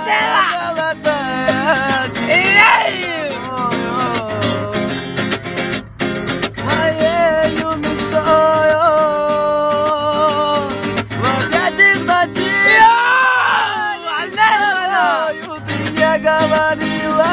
золотая. Моею мечтою в объятиях ночи ты не говорила.